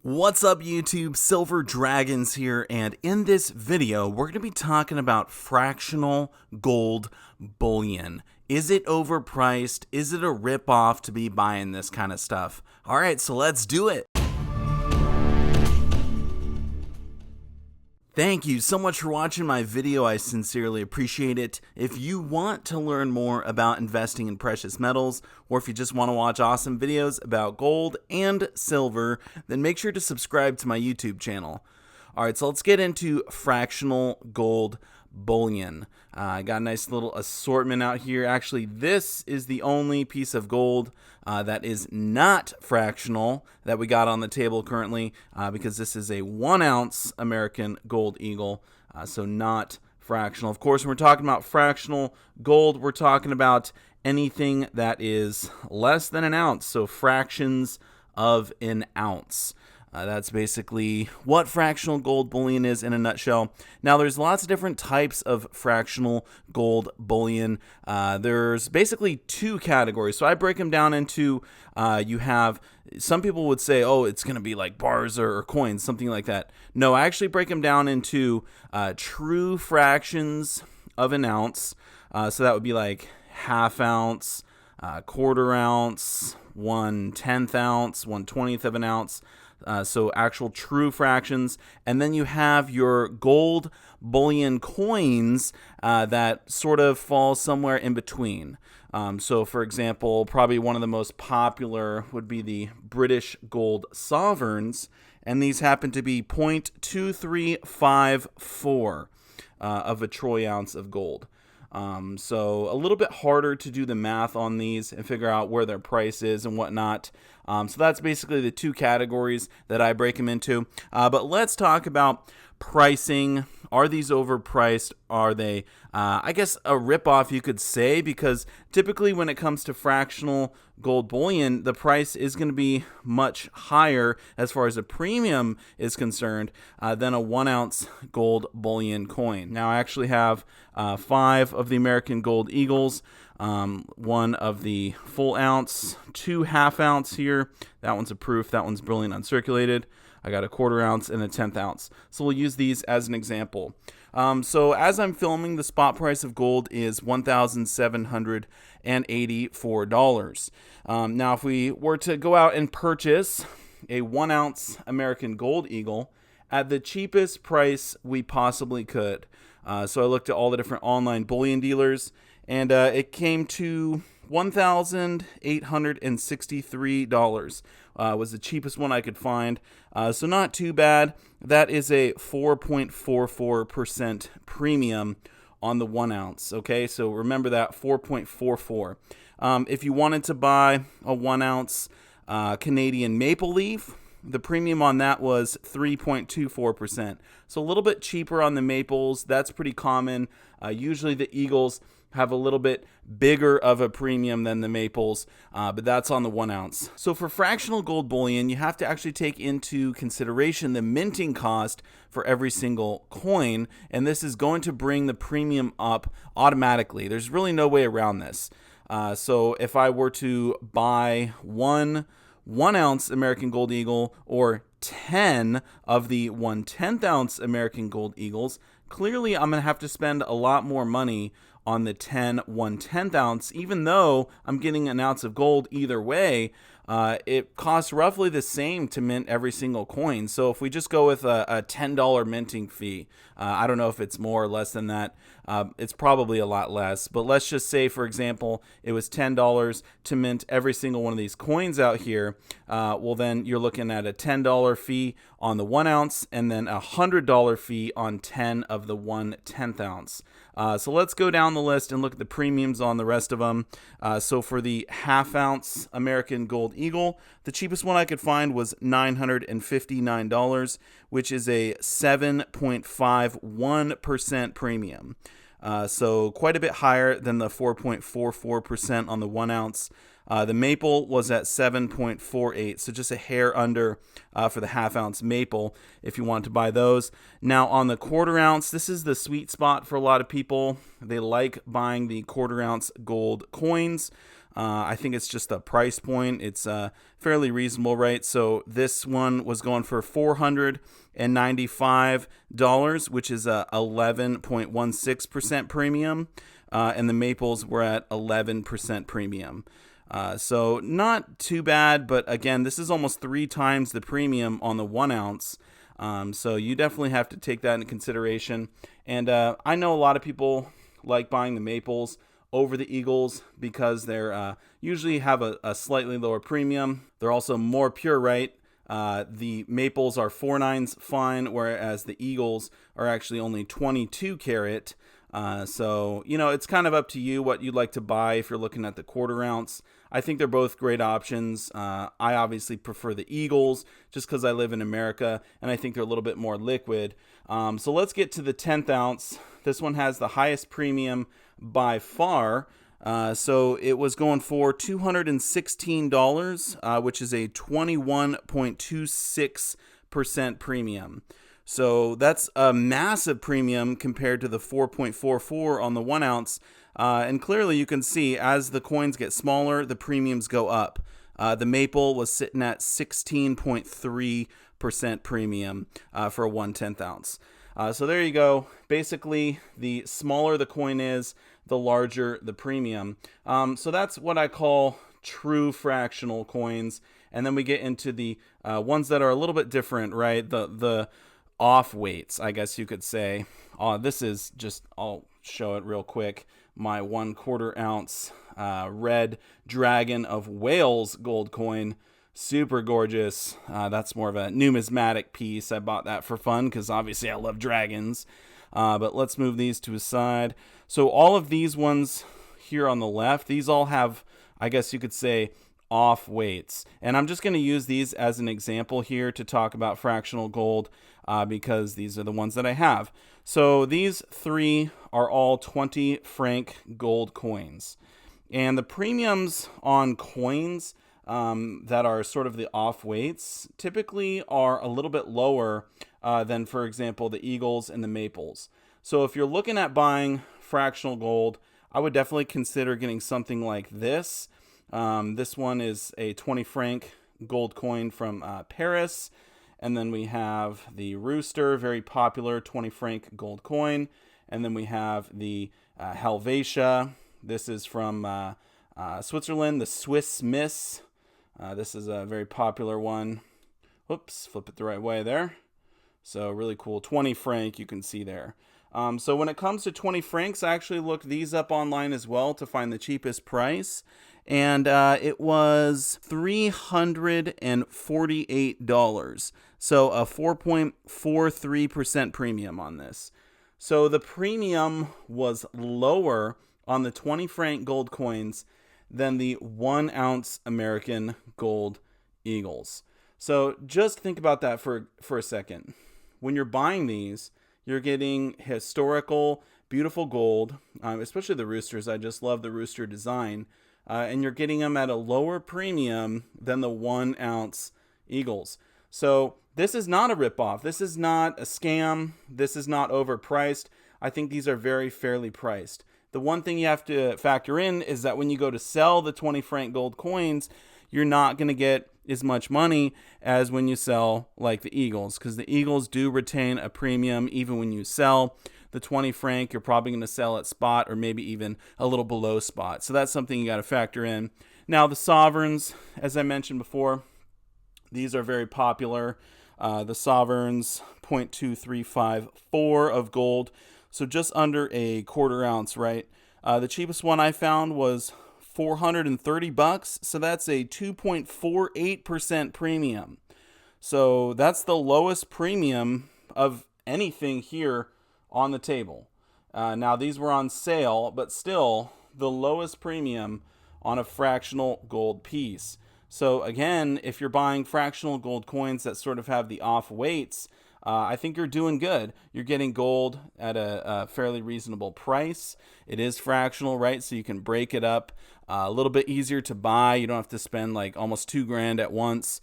What's up YouTube, Silver Dragons here, and in this video we're going to be talking about fractional gold bullion. Is it overpriced? Is it a ripoff to be buying this kind of stuff? Alright, so let's do it. Thank you so much for watching my video. I sincerely appreciate it. If you want to learn more about investing in precious metals, or if you just want to watch awesome videos about gold and silver, then make sure to subscribe to my YouTube channel. Alright, so let's get into fractional gold bullion. I got a nice little assortment out here. Actually, this is the only piece of gold that is not fractional that we got on the table currently, because this is a 1 ounce American gold eagle, so not fractional. Of course, when we're talking about fractional gold, we're talking about anything that is less than an ounce, so fractions of an ounce. That's basically what fractional gold bullion is in a nutshell. Now, there's lots of different types of fractional gold bullion. There's basically 2 categories. So I break them down into, you have, some people would say, oh, it's going to be like bars or coins, something like that. No, I actually break them down into true fractions of an ounce. So that would be like half ounce, quarter ounce, 1/10 ounce, 1/20 of an ounce. So actual true fractions. And then you have your gold bullion coins that sort of fall somewhere in between. So for example, probably one of the most popular would be the British gold sovereigns, and these happen to be 0.2354 of a troy ounce of gold. So a little bit harder to do the math on these and figure out where their price is and whatnot. So that's basically the 2 categories that I break them into. But let's talk about pricing. Are these overpriced? Are they, I guess, a ripoff, you could say, because typically when it comes to fractional gold bullion, the price is going to be much higher as far as a premium is concerned than a 1 ounce gold bullion coin. Now, I actually have 5 of the American gold eagles, 1 of the full ounce, 2 half ounce here. That one's a proof. That one's brilliant uncirculated. I got a quarter ounce and a 1/10 ounce. So we'll use these as an example. So as I'm filming, the spot price of gold is $1,784. Now, if we were to go out and purchase a 1 ounce American gold eagle at the cheapest price we possibly could, so I looked at all the different online bullion dealers, and it came to $1,863 was the cheapest one I could find. So not too bad. That is a 4.44% premium on the 1 ounce. Okay, so remember that, 4.44. If you wanted to buy a 1 ounce Canadian maple leaf, the premium on that was 3.24%. So a little bit cheaper on the maples. That's pretty common. Usually the eagles have a little bit bigger of a premium than the maples, but that's on the 1 ounce. So for fractional gold bullion, you have to actually take into consideration the minting cost for every single coin, and this is going to bring the premium up automatically. There's really no way around this. So if I were to buy one 1 ounce American gold eagle or 10 of the 1/10 ounce American gold eagles, clearly I'm going to have to spend a lot more money on the 10 1/10 ounce, even though I'm getting an ounce of gold either way. It costs roughly the same to mint every single coin. So if we just go with a $10 minting fee, I don't know if it's more or less than that. It's probably a lot less, but let's just say, for example, it was $10 to mint every single one of these coins out here. Well, then you're looking at a $10 fee on the 1 ounce and then a $100 fee on 10 of the 1/10 ounce. So let's go down the list and look at the premiums on the rest of them. So for the half ounce American gold eagle, the cheapest one I could find was $959, which is a 7.51% premium. So quite a bit higher than the 4.44% on the 1 ounce. The maple was at 7.48, so just a hair under for the half ounce maple if you want to buy those. Now on the quarter ounce, this is the sweet spot for a lot of people. They like buying the quarter ounce gold coins. I think it's just a price point. It's fairly reasonable, right? So this one was going for $495, which is a 11.16% premium, and the maples were at 11% premium. So not too bad, but again, this is almost 3 times the premium on the 1 ounce. So you definitely have to take that into consideration. And I know a lot of people like buying the maples over the Eagles because they're usually have a slightly lower premium. They're also more pure, right? The maples are 4.9s fine, whereas the Eagles are actually only 22 karat. So, it's kind of up to you what you'd like to buy if you're looking at the 1/4 ounce. I think they're both great options. I obviously prefer the Eagles just because I live in America, and I think they're a little bit more liquid. So let's get to the 10th ounce. This one has the highest premium by far. So it was going for $216, which is a 21.26% premium. So that's a massive premium compared to the 4.44 on the 1 ounce. And clearly you can see as the coins get smaller, the premiums go up. The maple was sitting at 16.3% premium for a 1/10 ounce. So there you go. Basically, the smaller the coin is, the larger the premium. So that's what I call true fractional coins. And then we get into the ones that are a little bit different, right? The off weights, I guess you could say. This is just, I'll show it real quick. My 1/4 ounce red Dragon of Wales gold coin. Super gorgeous. That's more of a numismatic piece. I bought that for fun because obviously I love dragons. But let's move these to a side. So all of these ones here on the left, these all have, I guess you could say, off weights. And I'm just going to use these as an example here to talk about fractional gold because these are the ones that I have. So these 3 are all 20 franc gold coins. And the premiums on coins that are sort of the off weights typically are a little bit lower than, for example, the Eagles and the Maples. So if you're looking at buying fractional gold, I would definitely consider getting something like this. This one is a 20 franc gold coin from Paris. And then we have the Rooster, very popular 20 franc gold coin. And then we have the Helvetia. This is from Switzerland, the Swiss Miss. This is a very popular one. Whoops, flip it the right way there. So really cool, 20 franc, you can see there. So when it comes to 20 francs, I actually looked these up online as well to find the cheapest price. And it was $348. So a 4.43% premium on this. So the premium was lower on the 20 franc gold coins than the 1 ounce American gold Eagles. So just think about that for a second. When you're buying these, you're getting historical, beautiful gold, especially the roosters. I just love the rooster design. And you're getting them at a lower premium than the 1 ounce Eagles. So this is not a ripoff. This is not a scam. This is not overpriced. I think these are very fairly priced. The one thing you have to factor in is that when you go to sell the 20 franc gold coins, you're not going to get as much money as when you sell like the Eagles, because the Eagles do retain a premium even when you sell. The 20 franc, you're probably going to sell at spot or maybe even a little below spot. So that's something you got to factor in. Now, the sovereigns, as I mentioned before, these are very popular. The sovereigns, 0.2354 of gold. So just under a 1/4 ounce, right? The cheapest one I found was $430. So that's a 2.48% premium. So that's the lowest premium of anything here on the table. Now these were on sale, but still the lowest premium on a fractional gold piece. So again, if you're buying fractional gold coins that sort of have the off weights, I think you're doing good. You're getting gold at a fairly reasonable price. It is fractional, right? So you can break it up a little bit easier to buy. You don't have to spend like almost $2,000 at once.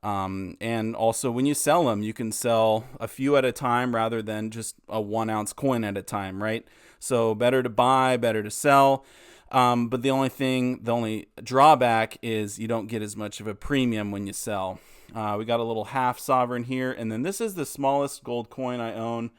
And also when you sell them, you can sell a few at a time rather than just a 1 ounce coin at a time, right? So better to buy, better to sell. But the only drawback is you don't get as much of a premium when you sell. We got a little half sovereign here, and then this is the smallest gold coin I own.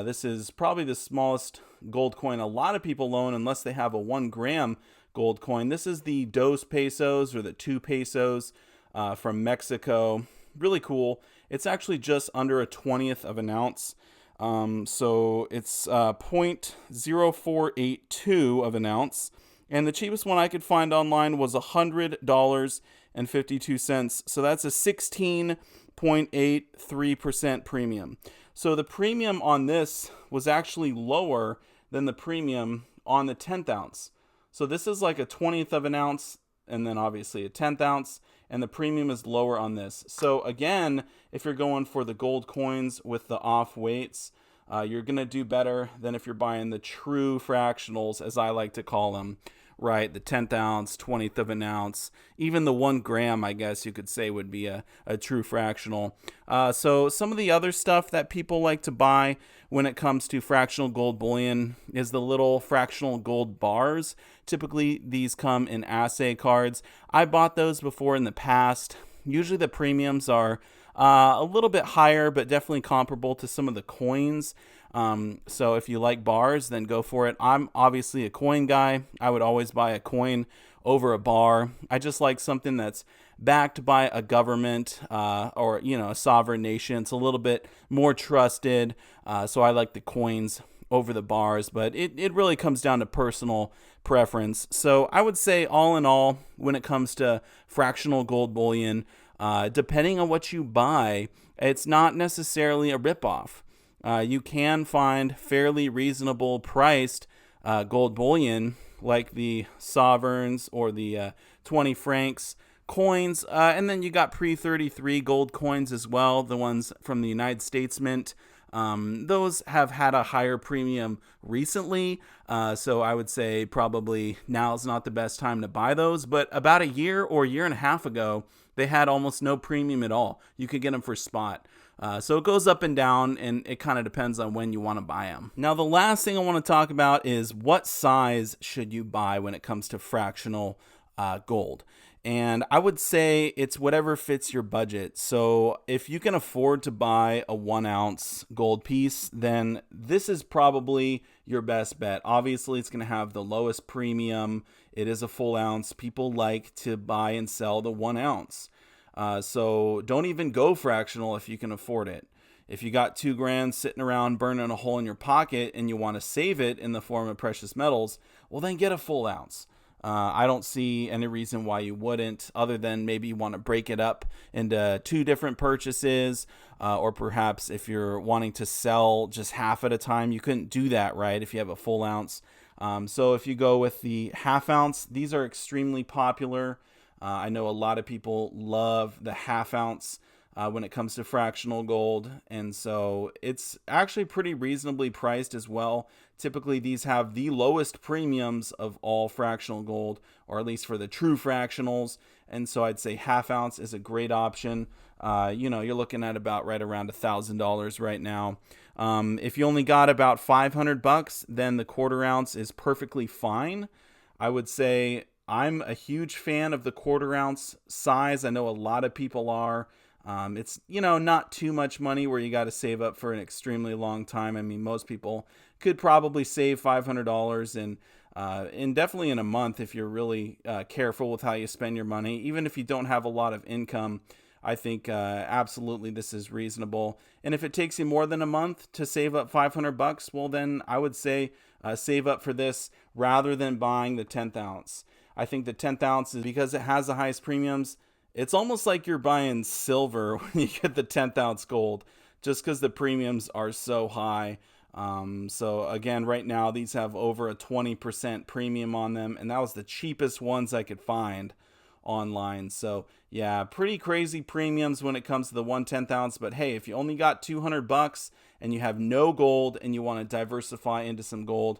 This is probably the smallest gold coin a lot of people own unless they have a 1 gram gold coin. This is the dos pesos, or the 2 pesos from Mexico. Really cool. It's actually just under a 20th of an ounce. So it's 0.0482 of an ounce. And the cheapest one I could find online was $100.52. So that's a 16.83% premium. So the premium on this was actually lower than the premium on the 10th ounce. So this is like a 20th of an ounce, and then obviously a 10th ounce, and the premium is lower on this. So again, if you're going for the gold coins with the off weights, you're going to do better than if you're buying the true fractionals, as I like to call them, right? The 10th ounce, 20th of an ounce, even the 1 gram, I guess you could say, would be a true fractional. So some of the other stuff that people like to buy when it comes to fractional gold bullion is the little fractional gold bars. Typically, these come in assay cards. I bought those before in the past. Usually the premiums are a little bit higher, but definitely comparable to some of the coins. So if you like bars, then go for it. I'm obviously a coin guy. I would always buy a coin over a bar. I just like something that's backed by a government or a sovereign nation. It's a little bit more trusted. So I like the coins over the bars, but it really comes down to personal preference. So I would say, all in all, when it comes to fractional gold bullion, depending on what you buy, it's not necessarily a ripoff. You can find fairly reasonable priced gold bullion, like the sovereigns or the 20 francs coins. And then you got pre-33 gold coins as well, the ones from the United States Mint. Those have had a higher premium recently, so I would say probably now is not the best time to buy those. But about a year or year and a half ago, they had almost no premium at all. You could get them for spot. So it goes up and down, and it kind of depends on when you want to buy them. Now, the last thing I want to talk about is what size should you buy when it comes to fractional gold. And I would say it's whatever fits your budget. So if you can afford to buy a 1 ounce gold piece, then this is probably your best bet. Obviously, it's going to have the lowest premium. It is a full ounce. People like to buy and sell the 1 ounce. So don't even go fractional if you can afford it. If you got $2,000 sitting around burning a hole in your pocket and you want to save it in the form of precious metals, well, then get a full ounce. I don't see any reason why you wouldn't, other than maybe you want to break it up into 2 different purchases, or perhaps if you're wanting to sell just half at a time, you couldn't do that, right, if you have a full ounce. So if you go with the half ounce, these are extremely popular. I know a lot of people love the half ounce when it comes to fractional gold, and so it's actually pretty reasonably priced as well. Typically, these have the lowest premiums of all fractional gold, or at least for the true fractionals, and so I'd say half ounce is a great option. You're looking at about right around $1,000 right now. If you only got about $500, then the quarter ounce is perfectly fine. I would say I'm a huge fan of the quarter ounce size. I know a lot of people are. It's, not too much money where you got to save up for an extremely long time. I mean, most people could probably save $500 in definitely in a month if you're really careful with how you spend your money. Even if you don't have a lot of income, I think absolutely this is reasonable. And if it takes you more than a month to save up $500, well, then I would say save up for this rather than buying the 10th ounce. I think the 10th ounce is, because it has the highest premiums, it's almost like you're buying silver when you get the 10th ounce gold, just because the premiums are so high. So again, right now, these have over a 20% premium on them, and that was the cheapest ones I could find online. So yeah, pretty crazy premiums when it comes to the 1/10 ounce. But hey, if you only got $200 and you have no gold and you want to diversify into some gold,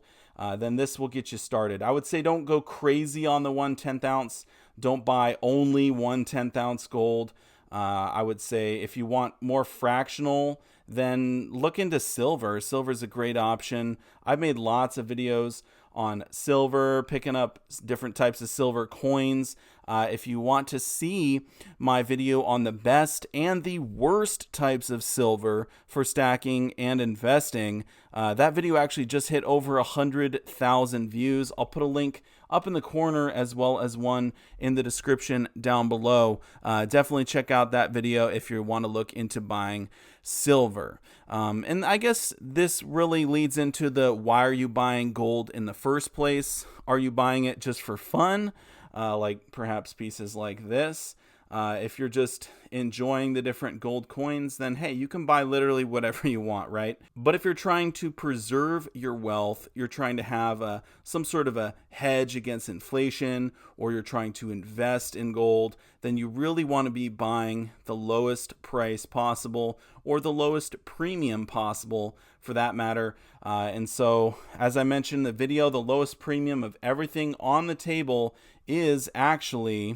then this will get you started. I would say don't go crazy on the 1/10 ounce. Don't buy only 1/10 ounce gold. I would say if you want more fractional, then look into silver. Silver is a great option. I've made lots of videos on silver, picking up different types of silver coins. If you want to see my video on the best and the worst types of silver for stacking and investing, that video actually just hit over 100,000 views. I'll put a link up in the corner as well as one in the description down below. Definitely check out that video if you want to look into buying silver. And I guess this really leads into the why are you buying gold in the first place? Are you buying it just for fun? Like perhaps pieces like this. If you're just enjoying the different gold coins, then hey, you can buy literally whatever you want, right? But if you're trying to preserve your wealth, you're trying to have some sort of a hedge against inflation, or you're trying to invest in gold, then you really want to be buying the lowest price possible or the lowest premium possible for that matter. And so, as I mentioned in the video, the lowest premium of everything on the table is actually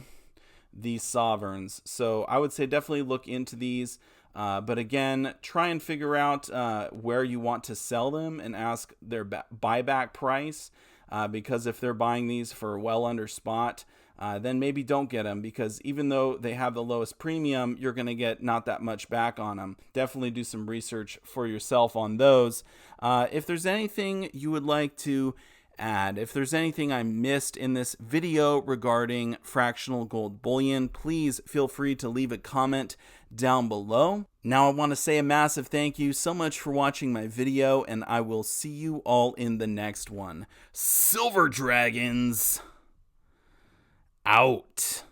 these sovereigns. So I would say definitely look into these. But again, try and figure out where you want to sell them and ask their buyback price. Because if they're buying these for well under spot, then maybe don't get them, because even though they have the lowest premium, you're going to get not that much back on them. Definitely do some research for yourself on those. If there's anything you would like to add, if there's anything I missed in this video regarding fractional gold bullion, please feel free to leave a comment down below. Now I want to say a massive thank you so much for watching my video, and I will see you all in the next one. Silver Dragons out.